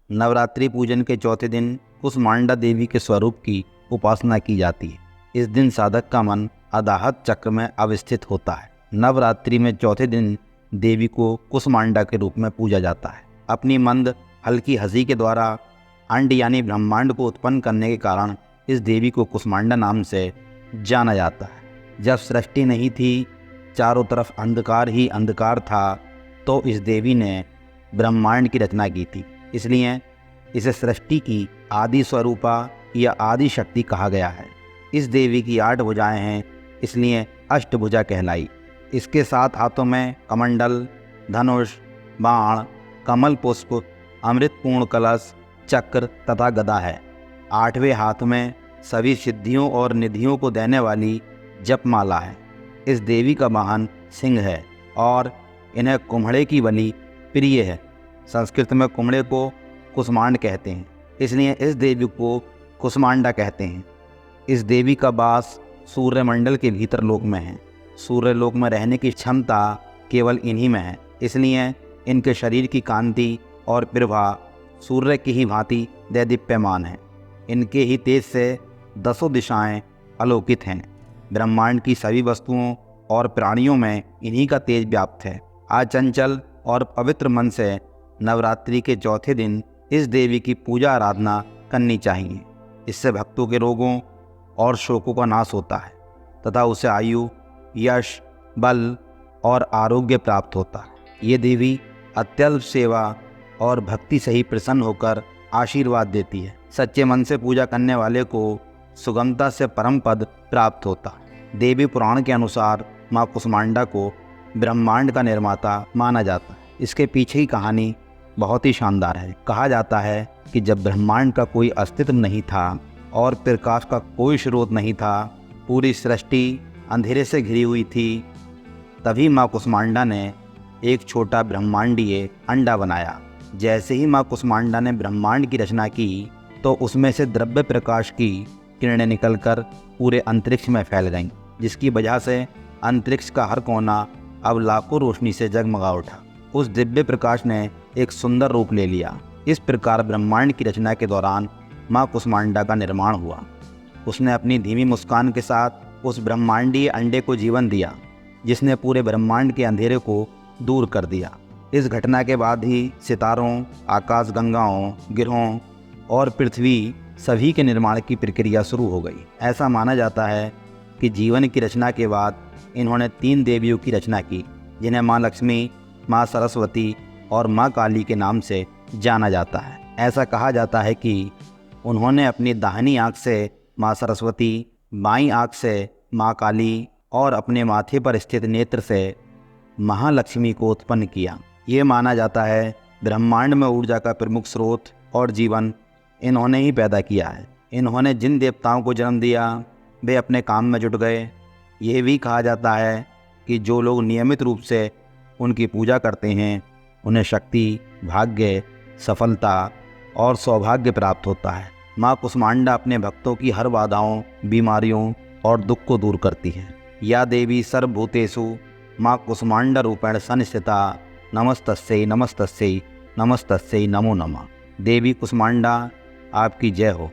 नवरात्रि पूजन के चौथे दिन कुसमांडा देवी के स्वरूप की उपासना की जाती है। इस दिन साधक का मन अदाहत चक्र में अवस्थित होता है। नवरात्रि में चौथे दिन देवी को कुसमांडा के रूप में पूजा जाता है। अपनी मंद हल्की हंसी के द्वारा अंड यानी ब्रह्मांड को उत्पन्न करने के कारण इस देवी को कुसमांडा नाम से जाना जाता है। जब सृष्टि नहीं थी, चारों तरफ अंधकार ही अंधकार था, तो इस देवी ने ब्रह्मांड की रचना की थी। इसलिए इसे सृष्टि की आदि स्वरूपा या आदि शक्ति कहा गया है। इस देवी की 8 भुजाएं हैं, इसलिए अष्टभुजा कहलाई। इसके 7 हाथों में कमंडल, धनुष, बाण, कमल पुष्प, अमृतपूर्ण कलश, चक्र तथा गदा है। 8वें हाथ में सभी सिद्धियों और निधियों को देने वाली जपमाला है। इस देवी का वाहन सिंह है और इन्हें कुम्हड़े की बलि प्रिय है। संस्कृत में कुम्हड़े को कुसमांड कहते हैं, इसलिए इस देवी को कुसमांडा कहते हैं। इस देवी का वास सूर्यमंडल के भीतर लोक में है। सूर्यलोक में रहने की क्षमता केवल इन्हीं में है, इसलिए इनके शरीर की कांति और प्रभा सूर्य की ही भांति दैदीप्यमान है। इनके ही तेज से 10 दिशाएं अलौकित हैं। ब्रह्मांड की सभी वस्तुओं और प्राणियों में इन्हीं का तेज व्याप्त है। अचंचल और पवित्र मन से नवरात्रि के चौथे दिन इस देवी की पूजा आराधना करनी चाहिए। इससे भक्तों के रोगों और शोकों का नाश होता है तथा उसे आयु, यश, बल और आरोग्य प्राप्त होता है। ये देवी अत्यल्प सेवा और भक्ति से ही प्रसन्न होकर आशीर्वाद देती है। सच्चे मन से पूजा करने वाले को सुगमता से परम पद प्राप्त होता है। देवी पुराण के अनुसार माँ कुसमांडा को ब्रह्मांड का निर्माता माना जाता है। इसके पीछे की कहानी बहुत ही शानदार है। कहा जाता है कि जब ब्रह्मांड का कोई अस्तित्व नहीं था और प्रकाश का कोई स्रोत नहीं था, पूरी सृष्टि अंधेरे से घिरी हुई थी, तभी माँ कुसमांडा ने एक छोटा ब्रह्मांडीय अंडा बनाया। जैसे ही माँ कुसमांडा ने ब्रह्मांड की रचना की, तो उसमें से द्रव्य प्रकाश की किरणें निकलकर पूरे अंतरिक्ष में फैल गईं, जिसकी वजह से अंतरिक्ष का हर कोना अब लाखों रोशनी से जगमगा उठा। उस दिव्य प्रकाश ने एक सुंदर रूप ले लिया। इस प्रकार ब्रह्मांड की रचना के दौरान माँ कुसमांडा का निर्माण हुआ। उसने अपनी धीमी मुस्कान के साथ उस ब्रह्मांडीय अंडे को जीवन दिया, जिसने पूरे ब्रह्मांड के अंधेरे को दूर कर दिया। इस घटना के बाद ही सितारों, आकाशगंगाओं, ग्रहों और पृथ्वी सभी के निर्माण की प्रक्रिया शुरू हो गई। ऐसा माना जाता है कि जीवन की रचना के बाद इन्होंने 3 देवियों की रचना की, जिन्हें माँ लक्ष्मी, माँ सरस्वती और माँ काली के नाम से जाना जाता है। ऐसा कहा जाता है कि उन्होंने अपनी दाहिनी आँख से माँ सरस्वती, बाईं आँख से माँ काली और अपने माथे पर स्थित नेत्र से महालक्ष्मी को उत्पन्न किया। ये माना जाता है ब्रह्मांड में ऊर्जा का प्रमुख स्रोत और जीवन इन्होंने ही पैदा किया है। इन्होंने जिन देवताओं को जन्म दिया, वे अपने काम में जुट गए। यह भी कहा जाता है कि जो लोग नियमित रूप से उनकी पूजा करते हैं, उन्हें शक्ति, भाग्य, सफलता और सौभाग्य प्राप्त होता है। माँ कुसमांडा अपने भक्तों की हर बाधाओं, बीमारियों और दुख को दूर करती है। या देवी सर्वभूतेषु माँ कुसमांडा रूपेण संस्थिता नमस्तस्यै नमस्तस्यै नमस्तस्यै नमो नमः। देवी कुसमांडा आपकी जय हो।